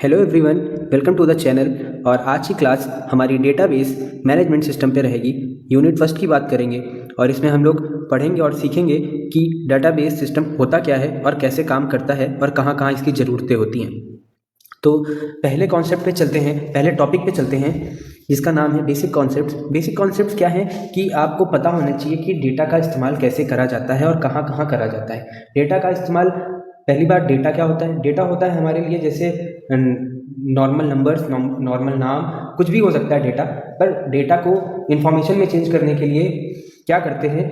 Hello everyone, welcome to the channel. और आज की क्लास हमारी डेटाबेस मैनेजमेंट सिस्टम पे रहेगी। यूनिट फर्स्ट की बात करेंगे और इसमें हम लोग पढ़ेंगे और सीखेंगे कि डेटाबेस सिस्टम होता क्या है और कैसे काम करता है और कहाँ कहाँ इसकी ज़रूरतें होती हैं। तो पहले कॉन्सेप्ट पे चलते हैं, पहले टॉपिक पे चलते हैं जिसका नाम है बेसिक कॉन्सेप्ट्स। बेसिक कॉन्सेप्ट्स क्या है कि आपको पता होना चाहिए कि डेटा का इस्तेमाल कैसे करा जाता है और कहाँ कहाँ करा जाता है। डेटा का इस्तेमाल, पहली बात, डेटा क्या होता है? डेटा होता है हमारे लिए जैसे नॉर्मल नंबर्स, नॉर्मल नाम, कुछ भी हो सकता है डेटा। पर डेटा को इंफॉर्मेशन में चेंज करने के लिए क्या करते हैं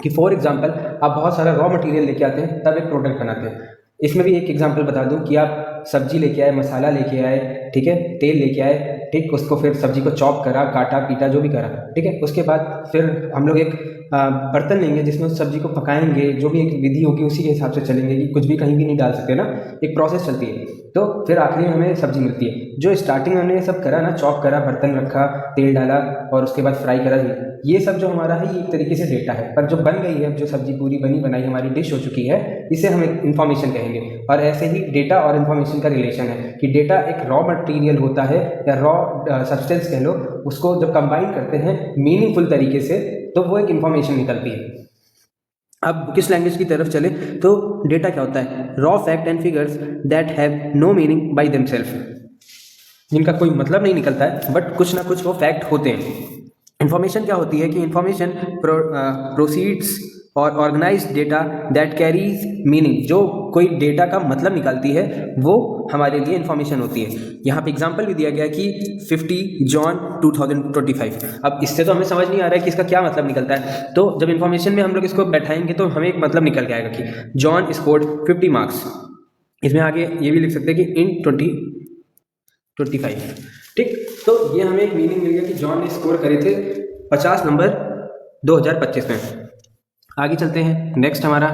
कि फॉर एग्जांपल आप बहुत सारा रॉ मटेरियल लेके आते हैं तब एक प्रोडक्ट बनाते हैं। इसमें भी एक एग्जांपल बता दूं कि आप सब्जी लेके आए, मसाला लेके आए, ठीक है, तेल लेके आए, ठीक, उसको फिर सब्जी को चॉप करा, काटा पीटा, जो भी करा, ठीक है। उसके बाद फिर हम लोग एक बर्तन लेंगे जिसमें उस सब्जी को पकाएंगे, जो भी एक विधि होगी उसी के हिसाब से चलेंगे कि कुछ भी कहीं भी नहीं डाल सकते ना, एक प्रोसेस चलती है। तो फिर आखिरी में हमें सब्जी मिलती है। जो स्टार्टिंग में हमने सब करा ना, चॉप करा, बर्तन रखा, तेल डाला और उसके बाद फ्राई करा, ये सब जो हमारा है ये एक तरीके से डेटा है। पर जो बन गई है, जो सब्जी पूरी बनी बनाई हमारी डिश हो चुकी है, इसे हम इंफॉर्मेशन कहेंगे। और ऐसे ही डेटा और इन्फॉर्मेशन का रिलेशन है कि डेटा एक रॉ मटेरियल होता है या रॉ सब्सटेंस कह लो, उसको जब कंबाइन करते हैं मीनिंगफुल तरीके से तो वो एक इंफॉर्मेशन निकलती है। अब किस लैंग्वेज की तरफ चले तो डेटा क्या होता है? Raw fact and figures that have no meaning by themselves, जिनका कोई मतलब नहीं निकलता है बट कुछ ना कुछ वो फैक्ट होते हैं। इंफॉर्मेशन क्या होती है कि इंफॉर्मेशन प्रोसीड्स और organised data that carries meaning, जो कोई डेटा का मतलब निकालती है वो हमारे लिए इंफॉर्मेशन होती है। यहाँ पे एग्जांपल भी दिया गया कि 50 जॉन 2025। अब इससे तो हमें समझ नहीं आ रहा है कि इसका क्या मतलब निकलता है। तो जब इंफॉर्मेशन में हम लोग इसको बैठाएंगे तो हमें एक मतलब निकल के आएगा कि जॉन स्कोर्ड 50 मार्क्स। इसमें आगे ये भी लिख सकते हैं कि इन 2025, ठीक। तो ये हमें एक मीनिंग मिल गया कि जॉन ने स्कोर करे थे 50 नंबर 2025 में। आगे चलते हैं। नेक्स्ट हमारा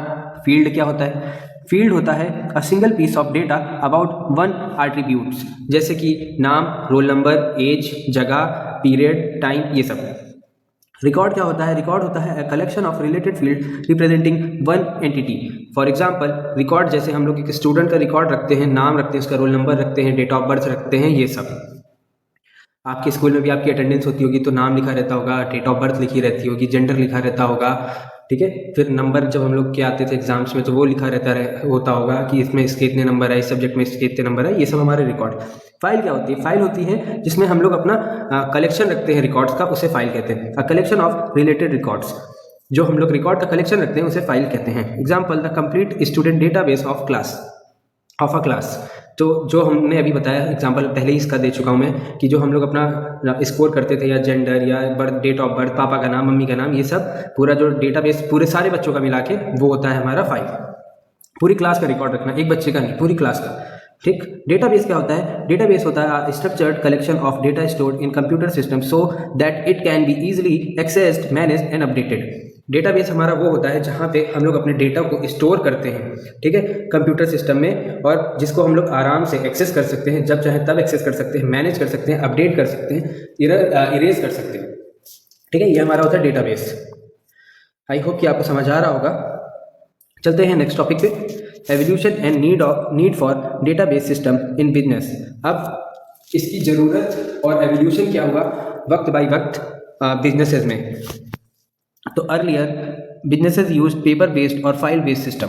फील्ड क्या होता है? फील्ड होता है a single piece of data about one attributes, जैसे कि नाम, रोल नंबर, एज, जगह, पीरियड, टाइम, ये सब। रिकॉर्ड क्या होता है? रिकॉर्ड होता है a collection of related field representing one entity. For example record, जैसे हम लोग एक स्टूडेंट का रिकॉर्ड रखते हैं, नाम रखते हैं, उसका रोल नंबर रखते हैं, डेट ऑफ बर्थ रखते हैं, ये सब। आपके स्कूल में भी आपकी अटेंडेंस होती होगी तो नाम लिखा रहता होगा, डेट ऑफ बर्थ लिखी रहती होगी, जेंडर लिखा रहता होगा, ठीक है। फिर नंबर जब हम लोग के आते थे एग्जाम्स में तो वो लिखा होता होगा कि इसमें इसके इतने नंबर है, इस सब्जेक्ट में इसके इतने नंबर है, ये सब हमारे रिकॉर्ड। फाइल क्या होती है? फाइल होती है जिसमें हम लोग अपना कलेक्शन रखते हैं रिकॉर्ड्स का, उसे फाइल कहते हैं। अ कलेक्शन ऑफ रिलेटेड रिकॉर्ड्स, जो हम लोग रिकॉर्ड का कलेक्शन रखते हैं उसे फाइल कहते हैं। Example the complete student database of a class. तो जो हमने अभी बताया एग्जांपल पहले ही इसका दे चुका हूँ मैं कि जो हम लोग अपना स्कोर करते थे या जेंडर या बर्थ, डेट ऑफ बर्थ, पापा का नाम, मम्मी का नाम, ये सब पूरा जो डेटाबेस पूरे सारे बच्चों का मिला के वो होता है हमारा फाइल। पूरी क्लास का रिकॉर्ड रखना, एक बच्चे का नहीं, पूरी क्लास का, ठीक। डेटाबेस क्या होता है? डेटाबेस होता है structured collection of data stored in computer system so that it can be easily accessed, managed and updated. Database हमारा वो होता है जहाँ पे हम लोग अपने डेटा को स्टोर करते हैं, ठीक है, कंप्यूटर सिस्टम में, और जिसको हम लोग आराम से एक्सेस कर सकते हैं, जब चाहे तब एक्सेस कर सकते हैं, मैनेज कर सकते हैं, अपडेट कर सकते हैं, इरेज कर सकते हैं, ठीक है। ये हमारा होता है डेटाबेस। आई होप कि आपको समझ आ रहा होगा। चलते हैं नेक्स्ट टॉपिक पे, evolution and need for database system in business. अब इसकी ज़रूरत और एवोल्यूशन क्या हुआ वक्त बाय वक्त बिजनेसेस में। तो earlier businesses use paper based और फाइल बेस्ड सिस्टम।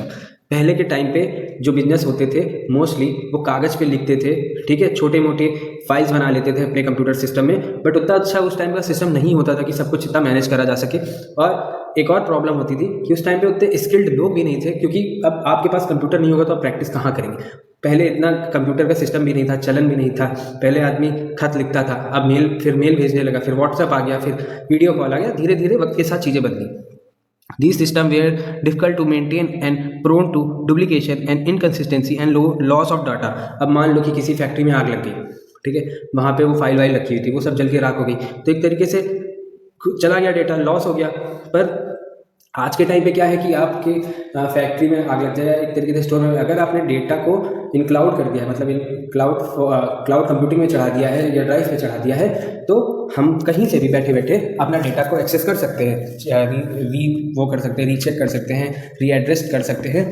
पहले के टाइम पे जो बिजनेस होते थे मोस्टली वो कागज़ पे लिखते थे, ठीक है, छोटे मोटे फाइल्स बना लेते थे अपने कंप्यूटर सिस्टम में, बट उतना अच्छा उस टाइम का सिस्टम नहीं होता था कि सब कुछ इतना मैनेज करा जा सके। और एक और प्रॉब्लम होती थी कि उस टाइम पे उतने स्किल्ड लोग भी नहीं थे, क्योंकि अब आपके पास कंप्यूटर नहीं होगा तो आप प्रैक्टिस कहाँ करेंगे। पहले इतना कंप्यूटर का सिस्टम भी नहीं था, चलन भी नहीं था। पहले आदमी खत लिखता था, अब मेल भेजने लगा, फिर व्हाट्सएप आ गया, फिर वीडियो कॉल आ गया। धीरे धीरे वक्त के साथ चीज़ें बदली। These systems were difficult to maintain and prone to duplication and inconsistency and loss of data। अब मान लो कि किसी फैक्ट्री में आग लग गई, ठीक है, वहाँ पे वो फाइल वाइल रखी हुई थी, वो सब जल के राख हो गई, तो एक तरीके से चला गया डेटा, लॉस हो गया। पर आज के टाइम पे क्या है कि आपके फैक्ट्री में आग लग जाए, एक तरीके से स्टोर में, अगर आपने डेटा को इन क्लाउड कर दिया है, मतलब इन क्लाउड कंप्यूटिंग में चढ़ा दिया है या ड्राइव में चढ़ा दिया है, तो हम कहीं से भी बैठे बैठे अपना डेटा को एक्सेस कर सकते हैं, वो कर सकते हैं, रीचेक कर सकते हैं, रीएड्रेस कर सकते हैं,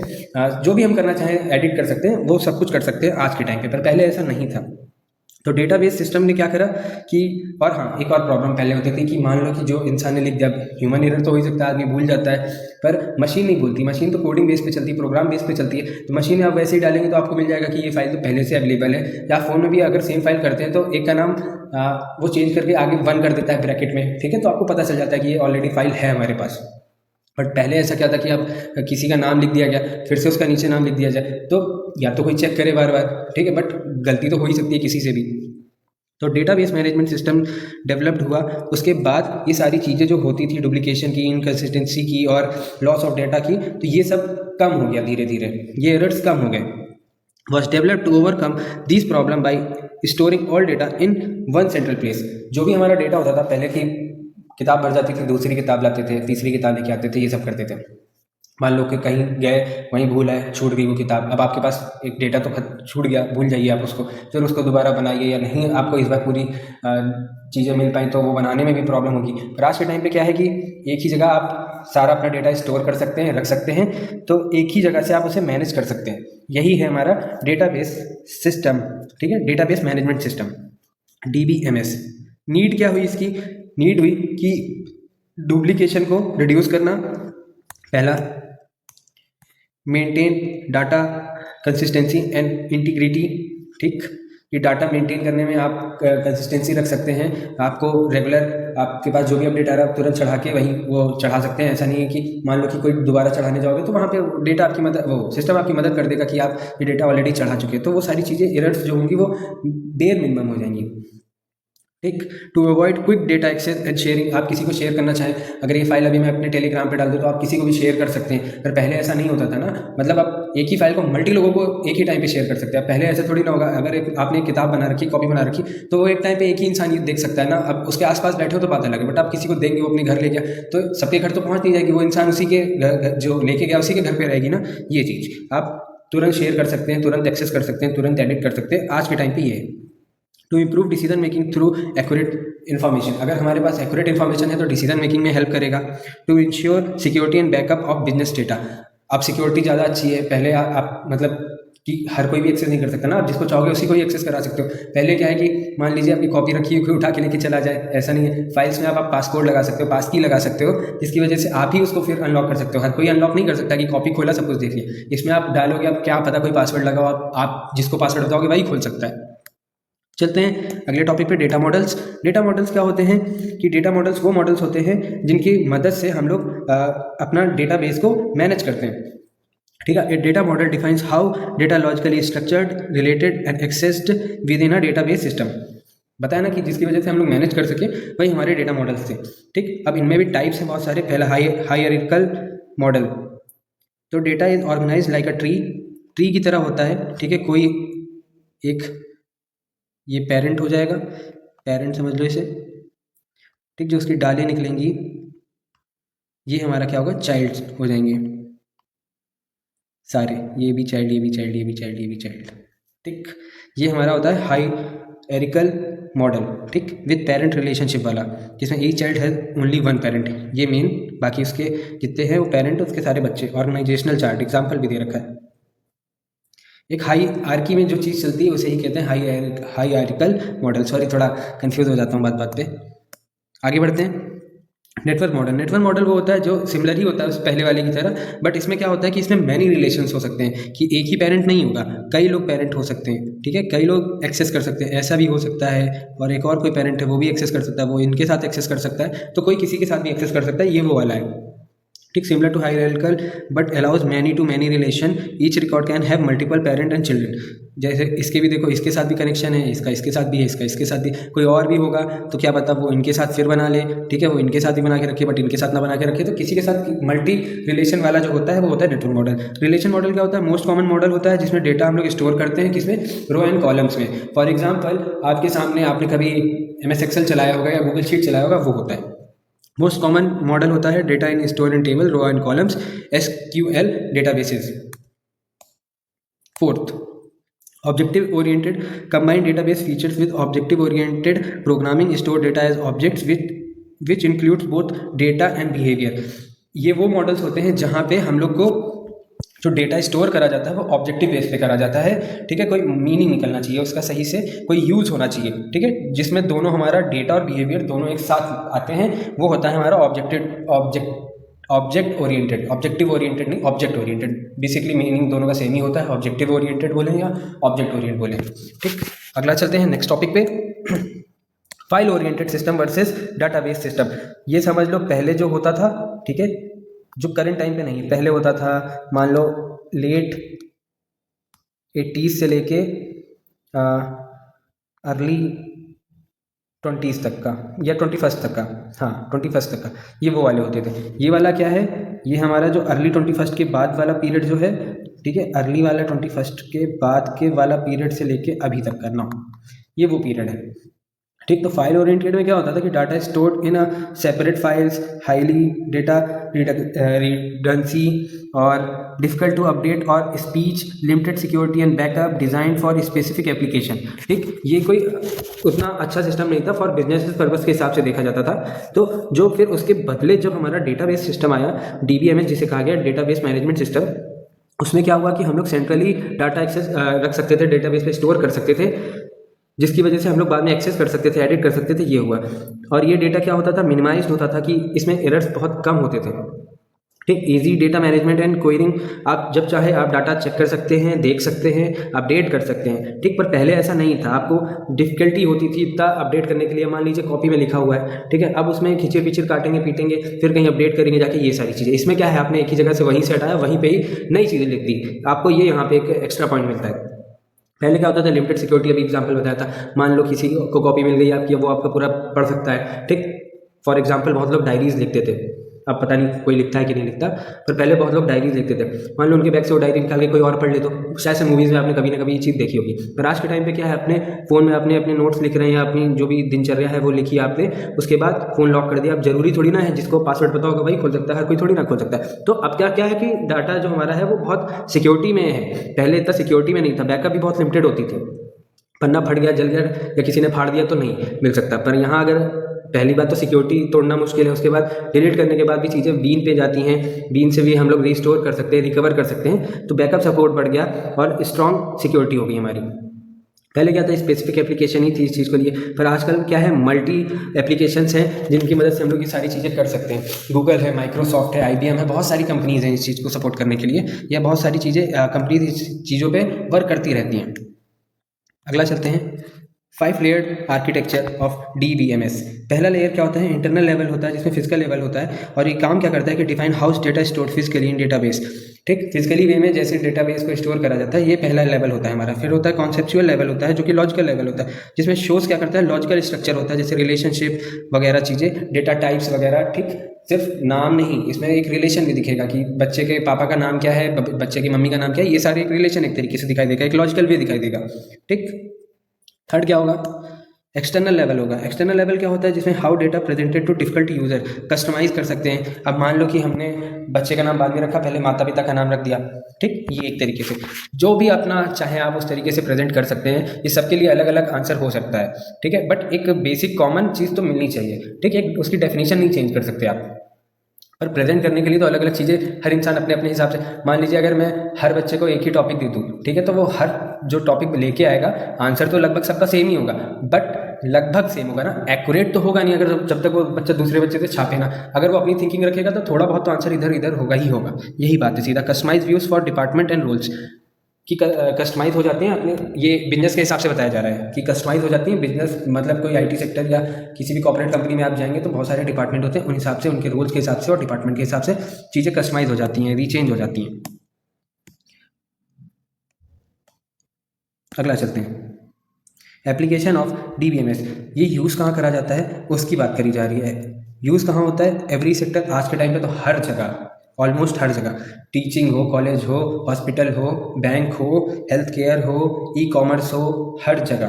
जो भी हम करना चाहें एडिट कर सकते हैं, वो सब कुछ कर सकते हैं आज के टाइम पे। पर पहले ऐसा नहीं था। तो डेटाबेस सिस्टम ने क्या करा कि, और हाँ, एक और प्रॉब्लम पहले होती थी कि मान लो कि जो इंसान ने लिख दिया, ह्यूमन एरर तो हो ही सकता है, आदमी भूल जाता है, पर मशीन नहीं भूलती। मशीन तो कोडिंग बेस पे चलती है, प्रोग्राम बेस पे चलती है। तो मशीन में आप वैसे ही डालेंगे तो आपको मिल जाएगा कि ये फाइल तो पहले से अवेलेबल है। या फ़ोन में भी अगर सेम फाइल करते हैं तो एक का नाम वो चेंज करके आगे 1 कर देता है ब्रैकेट में, ठीक है, तो आपको पता चल जाता है कि ये ऑलरेडी फाइल है हमारे पास। बट पहले ऐसा क्या था कि आप किसी का नाम लिख दिया गया, फिर से उसका नीचे नाम लिख दिया जाए, तो या तो कोई चेक करे बार बार, ठीक है, बट गलती तो हो ही सकती है किसी से भी। तो डेटाबेस मैनेजमेंट सिस्टम डेवलप्ड हुआ, उसके बाद ये सारी चीज़ें जो होती थी, डुप्लीकेशन की, इनकन्सिस्टेंसी की और लॉस ऑफ डेटा की, तो ये सब कम हो गया धीरे धीरे, ये एरर्स कम हो गए। Was developed to overcome this problem by storing all data in one central place. जो भी हमारा डेटा होता था, पहले की किताब भर जाती थी, दूसरी किताब लाते थे, तीसरी किताब लेके आते थे, ये सब करते थे। मान लो कि कहीं गए, वहीं भूल है, छूट गई वो किताब, अब आपके पास एक डेटा तो छूट गया, भूल जाइए आप उसको, फिर उसको दोबारा बनाइए, या नहीं आपको इस बार पूरी चीज़ें मिल पाई तो वो बनाने में भी प्रॉब्लम होगी। पर आज के टाइम पे क्या है कि एक ही जगह आप सारा अपना डेटा स्टोर कर सकते हैं, रख सकते हैं, तो एक ही जगह से आप उसे मैनेज कर सकते हैं। यही है हमारा डेटाबेस सिस्टम, ठीक है, database management system, DBMS। Need क्या हुई इसकी? नीड हुई कि डुप्लीकेशन को रिड्यूस करना, पहला, maintain data consistency and integrity, ठीक, ये डाटा मेंटेन करने में आप कंसिस्टेंसी रख सकते हैं, आपको रेगुलर आपके पास जो भी अपडेट आ रहा है आप तुरंत चढ़ा के वहीं वो चढ़ा सकते हैं। ऐसा नहीं है कि मान लो कि कोई दोबारा चढ़ाने जाओगे तो वहाँ पे डेटा आपकी मदद, वो सिस्टम आपकी मदद कर देगा कि आप ये डेटा ऑलरेडी चढ़ा चुके हैं, तो वो सारी चीज़ें, एरर्स जो होंगी वो बेयर मिनिमम हो जाएंगी, ठीक। To avoid quick data access and sharing, आप किसी को शेयर करना चाहें, अगर ये फाइल अभी मैं अपने टेलीग्राम पे डाल दूँ तो आप किसी को भी शेयर कर सकते हैं, पर पहले ऐसा नहीं होता था ना, मतलब आप एक ही फाइल को मल्टी लोगों को एक ही टाइम पे शेयर कर सकते हैं। पहले ऐसा थोड़ी ना होगा, अगर आपने एक किताब बना रखी, कॉपी बना रखी, तो वो एक टाइम पे एक ही इंसान देख सकता है ना, अब उसके आसपास बैठे हो तो बात अलग है, बट आप किसी को देंगे, वो अपने घर ले गया तो सबके घर तो पहुँच नहीं जाएगी, वो इंसान उसी के जो लेके गया उसी के घर पर रहेगी ना। ये चीज़ आप तुरंत शेयर कर सकते हैं, तुरंत एक्सेस कर सकते हैं, तुरंत एडिट कर सकते हैं, आज के टाइम पर ये है। To improve decision making through accurate information, अगर हमारे पास एक्यूरेट इन्फॉर्मेशन है तो डिसीजन मेकिंग में हेल्प करेगा। To ensure security and backup of business data, अब सिक्योरिटी ज़्यादा अच्छी है, पहले आप मतलब कि हर कोई भी एक्सेस नहीं कर सकता ना, आप जिसको चाहोगे उसी को ही एक्सेस करा सकते हो। पहले क्या है कि मान लीजिए आपकी कॉपी रखी है, कोई उठा के लेके चला जाए, ऐसा नहीं है। फाइल्स में आप पासकोड लगा सकते हो, पास की लगा सकते हो, जिसकी वजह से आप ही उसको फिर अनलॉक कर सकते हो। हर कोई अनलॉक नहीं कर सकता कि कॉपी खोला सब कुछ देख लिया, इसमें आप डालोगे, आप क्या पता कोई पासवर्ड लगाओ, आप जिसको पासवर्ड बताओगे वही खोल सकता है। चलते हैं अगले टॉपिक पे, डेटा मॉडल्स। डेटा मॉडल्स क्या होते हैं कि डेटा मॉडल्स वो मॉडल्स होते हैं जिनकी मदद से हम लोग अपना डेटाबेस को मैनेज करते हैं, ठीक है। A data model defines how data logically structured, related and accessed within a database system. बताया ना कि जिसकी वजह से हम लोग मैनेज कर सके, वही हमारे डेटा मॉडल्स थे, ठीक। अब इनमें भी टाइप्स हैं बहुत सारे। पहला हायरार्किकल मॉडल, तो data is organize like a tree की तरह होता है, ठीक है। कोई एक, ये पेरेंट हो जाएगा, पेरेंट समझ लो इसे, ठीक, जो उसकी डालें निकलेंगी ये हमारा क्या होगा, चाइल्ड हो जाएंगे सारे, ये भी चाइल्ड, ये भी चाइल्ड, ये भी चाइल्ड, ये भी चाइल्ड, ठीक। ये हमारा होता है हायरार्किकल मॉडल, ठीक, विद पेरेंट रिलेशनशिप वाला, जिसमें एक चाइल्ड है ओनली वन पेरेंट, ये मेन, बाकी उसके जितने हैं वो पेरेंट, उसके सारे बच्चे। ऑर्गेनाइजेशनल चार्ट एग्जाम्पल भी दे रखा है। एक हायरार्की में जो चीज़ चलती है उसे ही कहते हैं हायरार्किकल मॉडल। सॉरी, थोड़ा कंफ्यूज हो जाता हूँ बात बात पे। आगे बढ़ते हैं। नेटवर्क मॉडल वो होता है जो सिमिलर ही होता है उस पहले वाले की तरह, बट इसमें क्या होता है कि इसमें मैनी रिलेशंस हो सकते हैं, कि एक ही पेरेंट नहीं होगा, कई लोग पेरेंट हो सकते हैं, ठीक है, कई लोग एक्सेस कर सकते हैं, ऐसा भी हो सकता है। और एक और कोई पेरेंट है वो भी एक्सेस कर सकता है, वो इनके साथ एक्सेस कर सकता है, तो कोई किसी के साथ भी एक्सेस कर सकता है, ये वो वाला है, ठीक। Similar to hierarchical but allows many to many relation, each record can have multiple parent and children. जैसे इसके भी देखो, इसके साथ भी कनेक्शन है, इसका इसके साथ भी है, इसका इसके साथ भी, कोई और भी होगा तो क्या पता वो इनके साथ फिर बना ले, ठीक है, वो इनके साथ भी बना के रखे बट इनके साथ ना बना के रखे, तो किसी के साथ मल्टी रिलेशन वाला जो होता है वो होता है नेटवर्क मॉडल। रिलेशन मॉडल क्या होता है, मोस्ट कॉमन मॉडल होता है जिसमें डेटा हम लोग स्टोर करते हैं, किसमें, रो एंड कॉलम्स में। फॉर एग्जाम्पल आपके सामने आपने कभी MS Excel चलाया होगा या गूगल शीट चलाया होगा, वो होता है। मोस्ट कॉमन मॉडल होता है data in store in table, row and columns, SQL databases. Fourth, objective oriented combined database features with objective oriented programming, store data as objects which includes both data and behaviour. ये वो models होते हैं जहाँ पे हम लोग को जो डेटा स्टोर करा जाता है वो ऑब्जेक्टिव बेस पे करा जाता है, ठीक है। कोई मीनिंग निकलना चाहिए उसका, सही से कोई यूज़ होना चाहिए, ठीक है, जिसमें दोनों हमारा डेटा और बिहेवियर दोनों एक साथ आते हैं, वो होता है हमारा ऑब्जेक्ट ओरिएंटेड। ऑब्जेक्टिव ओरिएंटेड नहीं, ऑब्जेक्ट ओरिएंटेड। बेसिकली मीनिंग दोनों का सेम ही होता है, ऑब्जेक्टिव ओरिएंटेड बोलें या ऑब्जेक्ट ओरिएंटेड बोलें, ठीक। अगला चलते हैं नेक्स्ट टॉपिक पे, file oriented system versus database system. ये समझ लो पहले जो होता था, ठीक है, जो करंट टाइम पे नहीं, पहले होता था, मान लो लेट 80s से लेके अर्ली 20s तक का या 21st तक का, हाँ 21st तक का, ये वो वाले होते थे। ये वाला क्या है, ये हमारा जो अर्ली 21st के बाद वाला पीरियड जो है, ठीक है, अर्ली वाला 21st के बाद के वाला पीरियड से लेके अभी तक का 9, ये वो पीरियड है, ठीक। तो फाइल ओरिएंटेड में क्या होता था कि data stored in a separate files, highly data redundancy और डिफिकल्ट टू अपडेट और speech, limited security and backup, design for specific application, ठीक। ये कोई उतना अच्छा सिस्टम नहीं था, फॉर बिजनेस पर्पस के हिसाब से देखा जाता था। तो जो फिर उसके बदले जब हमारा डेटाबेस सिस्टम आया, DBMS जिसे कहा गया, डेटाबेस मैनेजमेंट सिस्टम, उसमें क्या हुआ कि हम लोग सेंट्रली डाटा एक्सेस रख सकते थे, डेटाबेस पे स्टोर कर सकते थे, जिसकी वजह से हम लोग बाद में एक्सेस कर सकते थे, एडिट कर सकते थे, ये हुआ। और ये डेटा क्या होता था, मिनिमाइज होता था, कि इसमें एरर्स बहुत कम होते थे, ठीक। Easy data management and quarrying, आप जब चाहे आप डाटा चेक कर सकते हैं, देख सकते हैं, अपडेट कर सकते हैं, ठीक। पर पहले ऐसा नहीं था, आपको डिफिकल्टी होती थी इतना अपडेट करने के लिए। मान लीजिए कॉपी में लिखा हुआ है, ठीक है, अब उसमें खींचे पीछे काटेंगे पीटेंगे, फिर कहीं अपडेट करेंगे जाके, ये सारी चीज़ें। इसमें क्या है, आपने एक ही जगह से वहीं से हटाया, वहीं पर ही नई चीज़ें लिख दी, आपको ये यहाँ पे एक एक्स्ट्रा पॉइंट मिलता है। पहले क्या होता था, लिमिटेड सिक्योरिटी, अभी एग्जांपल बताया था, मान लो किसी को कॉपी मिल गई आपकी, वो आपका पूरा पढ़ सकता है, ठीक। फॉर एग्जांपल बहुत लोग डायरीज लिखते थे, अब पता नहीं कोई लिखता है कि नहीं लिखता, पर पहले बहुत लोग डायरीज लिखते थे। मान लो उनके बैग से वो डायरी निकाल के कोई और पढ़ ले, तो शायद से मूवीज़ में आपने कभी ना कभी ये चीज़ देखी होगी। पर आज के टाइम पे क्या है, अपने फ़ोन में अपने नोट्स लिख रहे हैं या अपनी जो भी दिनचर्या है वो लिखी आपने, उसके बाद फ़ोन लॉक कर दिया। अब जरूरी थोड़ी ना है जिसको पासवर्ड पता होगा वही खोल सकता है, हर कोई थोड़ी ना खोल सकता है। तो अब क्या है कि डाटा जो हमारा है वो बहुत सिक्योरिटी में है, पहले इतना सिक्योरिटी में नहीं था, बैकअप भी बहुत लिमिटेड होती थी, पन्ना फट गया, जल गया या किसी ने फाड़ दिया तो नहीं मिल सकता। पर यहाँ अगर पहली बात तो सिक्योरिटी तोड़ना मुश्किल है, उसके बाद डिलीट करने के बाद भी चीज़ें बीन पे जाती हैं, बीन से भी हम लोग रिस्टोर कर सकते हैं, रिकवर कर सकते हैं, तो बैकअप सपोर्ट बढ़ गया और स्ट्रॉन्ग सिक्योरिटी हो गई हमारी। पहले क्या था, स्पेसिफिक एप्लीकेशन ही थी इस चीज़ के लिए, पर आजकल क्या है, मल्टी एप्लीकेशंस हैं जिनकी मदद से हम लोग ये सारी चीज़ें कर सकते हैं। गूगल है, माइक्रोसॉफ्ट है, IBM है, बहुत सारी कंपनीज़ हैं इस चीज़ को सपोर्ट करने के लिए, या बहुत सारी चीज़ें कंपनीज इस चीज़ों पर वर्क करती रहती हैं। अगला चलते हैं, 5 लेयर्ड आर्किटेक्चर ऑफ DBMS। पहला लेयर क्या होता है, इंटरनल लेवल होता है, जिसमें फिजिकल लेवल होता है, और ये काम क्या करता है कि define house data stored physically in database, ठीक। फिजिकली वे में जैसे डेटाबेस को स्टोर करा जाता है, ये पहला लेवल होता है हमारा। फिर होता है कॉन्सेप्चुअल लेवल होता है, जो कि लॉजिकल लेवल होता है, जिसमें शोज क्या करता है, लॉजिकल स्ट्रक्चर होता है, जैसे रिलेशनशिप वगैरह चीज़ें, डेटा टाइप्स वगैरह, ठीक। सिर्फ नाम नहीं, इसमें एक रिलेशन भी दिखेगा कि बच्चे के पापा का नाम क्या है, बच्चे की मम्मी का नाम क्या है, ये सारे एक रिलेशन एक तरीके से दिखाई देगा, एक लॉजिकल वे दिखाई देगा, ठीक। थर्ड क्या होगा, एक्सटर्नल लेवल होगा। एक्सटर्नल लेवल क्या होता है, जिसमें how data presented to difficult user, customize कर सकते हैं। अब मान लो कि हमने बच्चे का नाम बाद में रखा, पहले माता पिता का नाम रख दिया, ठीक। ये एक तरीके से जो भी अपना चाहे आप उस तरीके से प्रेजेंट कर सकते हैं। ये सबके लिए अलग अलग आंसर हो सकता है, ठीक है, बट एक बेसिक कॉमन चीज़ तो मिलनी चाहिए, ठीक है। उसकी डेफिनेशन नहीं चेंज कर सकते आप, पर प्रेजेंट करने के लिए तो अलग अलग चीज़ें हर इंसान अपने अपने हिसाब से। मान लीजिए अगर मैं हर बच्चे को एक ही टॉपिक दे दूँ, ठीक है, तो वो हर जो टॉपिक लेके आएगा आंसर तो लगभग सबका सेम ही होगा, बट लगभग सेम होगा ना, एक्यूरेट तो होगा नहीं, अगर जब तक वो बच्चा दूसरे बच्चे से छापे ना। अगर वो अपनी थिंकिंग रखेगा तो थोड़ा बहुत तो आंसर इधर इधर होगा ही होगा। यही बात है सीधा। Customize views for department and roles कि कस्टमाइज हो जाते हैं अपने, ये बिजनेस के हिसाब से बताया जा रहा है कि कस्टमाइज हो जाती है बिजनेस, मतलब कोई IT सेक्टर या किसी भी कॉर्पोरेट कंपनी में आप जाएंगे तो बहुत सारे डिपार्टमेंट होते हैं, उन हिसाब से उनके रूल्स के हिसाब से और डिपार्टमेंट के हिसाब से चीज़ें कस्टमाइज हो जाती हैं, रीचेंज हो जाती हैं। अगला चलते हैं, एप्लीकेशन ऑफ DBMS। ये यूज़ कहाँ करा जाता है उसकी बात करी जा रही है। यूज़ कहाँ होता है, एवरी सेक्टर, आज के टाइम पे तो हर जगह, ऑलमोस्ट हर जगह, टीचिंग हो, कॉलेज हो, हॉस्पिटल हो, बैंक हो, हेल्थ केयर हो, ई-कॉमर्स हो, हर जगह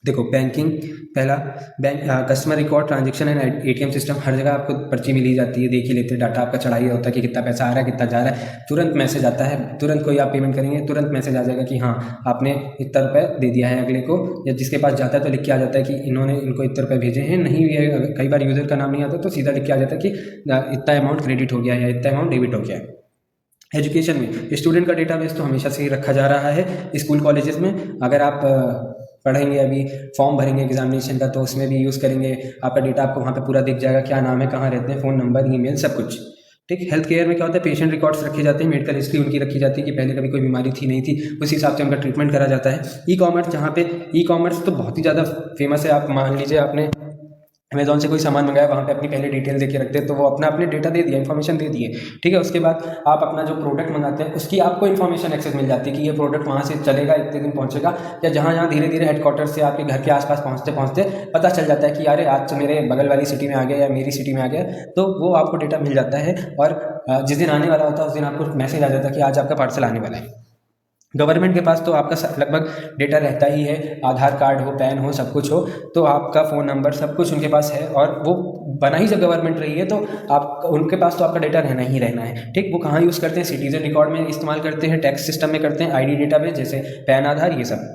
देखो बैंकिंग, पहला bank customer record, transaction and ATM system, हर जगह आपको पर्ची मिली जाती है, देख ही लेते हैं, डाटा आपका चढ़ा ही होता है कि कितना पैसा आ रहा है, कितना जा रहा है, तुरंत मैसेज आता है, तुरंत कोई आप पेमेंट करेंगे तुरंत मैसेज आ जाएगा कि हाँ आपने इतना रुपये दे दिया है अगले को, या जिसके पास जाता है तो लिख के आ जाता है कि इन्होंने इनको इतने रुपये भेजे हैं। नहीं भी है, कई बार यूज़र का नाम नहीं आता तो सीधा लिख के आ जाता है कि इतना अमाउंट क्रेडिट हो गया है या इतना अमाउंट डेबिट हो गया है। एजुकेशन में स्टूडेंट का डेटाबेस तो हमेशा से ही रखा जा रहा है स्कूल कॉलेजेस में। अगर आप पढ़ेंगे, अभी फॉर्म भरेंगे एग्जामिनेशन का, तो उसमें भी यूज़ करेंगे आपका डेटा, आपको वहाँ पे पूरा दिख जाएगा, क्या नाम है, कहाँ रहते हैं, फ़ोन नंबर, ईमेल, सब कुछ। ठीक। हेल्थ केयर में क्या होता है, पेशेंट रिकॉर्ड्स रखे जाते हैं, मेडिकल हिस्ट्री उनकी रखी जाती है कि पहले कभी कोई बीमारी थी नहीं थी, उस हिसाब से उनका ट्रीटमेंट करा जाता है। ई कॉमर्स, जहाँ पे ई कॉमर्स तो बहुत ही ज़्यादा फेमस है। आप मान लीजिए आपने अमेज़ॉन से कोई सामान मंगाया, वहाँ पे अपनी पहले डिटेल दे के रखते हैं, तो वो अपने डेटा दे दिया, इन्फॉर्मेशन दे दिए। ठीक है। उसके बाद आप अपना जो प्रोडक्ट मंगाते हैं उसकी आपको इन्फॉर्मेशन एक्सेस मिल जाती है कि ये प्रोडक्ट वहाँ से चलेगा, इतने दिन पहुँचेगा, या जहाँ धीरे धीरे हेडक्वार्टर से आपके घर के आसपास पहुँचते पता चल जाता है कि अरे आज तो मेरे बगल वाली सिटी में आ गया या मेरी सिटी में आ गया, तो वो आपको डेटा मिल जाता है। और जिस दिन आने वाला होता है उस दिन आपको मैसेज आ जाता है कि आज आपका पार्सल आने वाला है। गवर्नमेंट के पास तो आपका लगभग डेटा रहता ही है, आधार कार्ड हो, पैन हो, सब कुछ हो, तो आपका फ़ोन नंबर सब कुछ उनके पास है, और वो बना ही जब गवर्नमेंट रही है तो आप उनके पास तो आपका डेटा रहना ही रहना है। ठीक। वो कहाँ यूज़ करते हैं, सिटीजन रिकॉर्ड में इस्तेमाल करते हैं, टैक्स सिस्टम में करते हैं, आईडी डेटाबेस जैसे पैन, आधार, ये सब।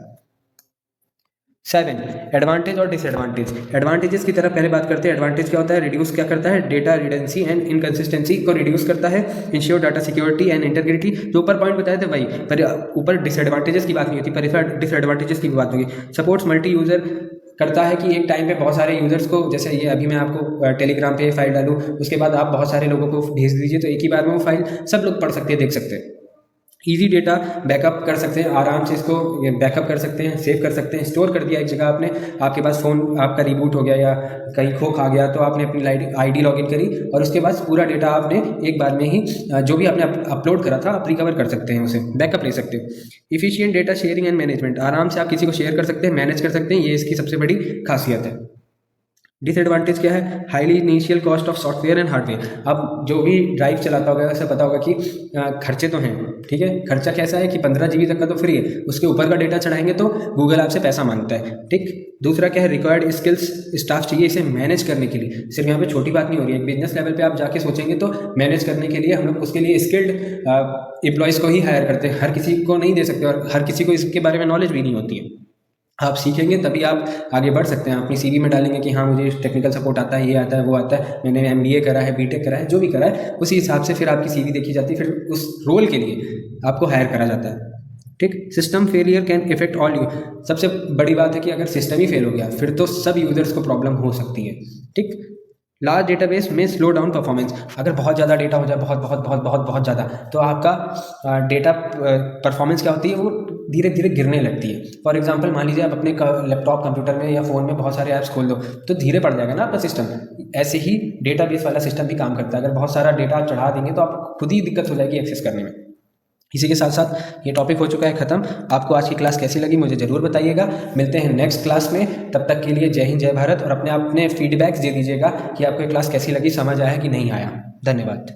7 एडवांटेज और डिसएडवांटेज। एडवांटेजेस की तरफ पहले बात करते हैं। एडवांटेज क्या होता है, रिड्यूस क्या करता है, डेटा रिडेंसी एंड इनकंसिस्टेंसी को रिड्यूस करता है, ensure data security and integrity, जो ऊपर पॉइंट बताए थे वही, पर ऊपर डिसएडवांटेजेस की बात नहीं होती, पर डिसएडवांटेजेस की बात होगी। सपोर्ट्स मल्टी यूज़र, करता है कि एक टाइम पे बहुत सारे यूज़र्स को, जैसे ये अभी मैं आपको टेलीग्राम पे फाइल डालूँ, उसके बाद आप बहुत सारे लोगों को भेज दीजिए, तो एक ही बार में वो फाइल सब लोग पढ़ सकते हैं, देख सकते हैं। ईजी डेटा बैकअप कर सकते हैं, आराम से इसको बैकअप कर सकते हैं, सेव कर सकते हैं। स्टोर कर दिया एक जगह आपने, आपके पास फ़ोन आपका रिबूट हो गया या कहीं खो खा गया, तो आपने अपनी आईडी लॉगिन करी और उसके बाद पूरा डेटा आपने एक बार में ही जो भी आपने अपलोड करा था आप रिकवर कर सकते हैं, उसे बैकअप ले सकते हो। Efficient data sharing and management, आराम से आप किसी को शेयर कर सकते हैं, मैनेज कर सकते हैं, ये इसकी सबसे बड़ी खासियत है। डिसएडवांटेज क्या है, highly initial cost of software and hardware. अब जो भी ड्राइव चलाता होगा उसे पता होगा कि खर्चे तो हैं। ठीक है। खर्चा कैसा है कि 15 GB तक का तो फ्री है, उसके ऊपर का डेटा चढ़ाएंगे तो गूगल आपसे पैसा मांगता है। ठीक। दूसरा क्या है, रिक्वायर्ड स्किल्स स्टाफ चाहिए इसे मैनेज करने के लिए। सिर्फ यहाँ पे छोटी बात नहीं हो रही है, बिजनेस लेवल पे आप जाके सोचेंगे तो मैनेज करने के लिए हम लोग उसके लिए स्किल्ड एम्प्लॉयज़ को ही हायर करते हैं, हर किसी को नहीं दे सकते, और हर किसी को इसके बारे में नॉलेज भी नहीं होती है। आप सीखेंगे तभी आप आगे बढ़ सकते हैं। अपनी सीवी में डालेंगे कि हाँ मुझे टेक्निकल सपोर्ट आता है, ये आता है, वो आता है, मैंने MBA करा है, BTech करा है, जो भी करा है, उसी हिसाब से फिर आपकी सीवी देखी जाती है, फिर उस रोल के लिए आपको हायर करा जाता है। ठीक। System failure can effect all you. सबसे बड़ी बात है कि अगर सिस्टम ही फेल हो गया फिर तो सब यूजर्स को प्रॉब्लम हो सकती है। ठीक। लार्ज डेटाबेस में स्लो डाउन परफॉर्मेंस, अगर बहुत ज़्यादा डेटा हो जाए, बहुत बहुत बहुत बहुत बहुत ज़्यादा, तो आपका डेटा परफॉर्मेंस क्या होती है, वो धीरे धीरे गिरने लगती है। फॉर एग्जांपल मान लीजिए आप अपने लैपटॉप, कंप्यूटर में या फ़ोन में बहुत सारे ऐप्स खोल दो तो धीरे पड़ जाएगा ना आपका सिस्टम। ऐसे ही डेटाबेस वाला सिस्टम भी काम करता है, अगर बहुत सारा डेटा चढ़ा देंगे तो आपको खुद ही दिक्कत हो जाएगी एक्सेस करने में। इसी के साथ साथ ये टॉपिक हो चुका है ख़त्म। आपको आज की क्लास कैसी लगी मुझे ज़रूर बताइएगा। मिलते हैं नेक्स्ट क्लास में, तब तक के लिए जय हिंद, जय भारत, और अपने फीडबैक्स दे दीजिएगा कि आपको ये क्लास कैसी लगी, समझ आया कि नहीं आया। धन्यवाद।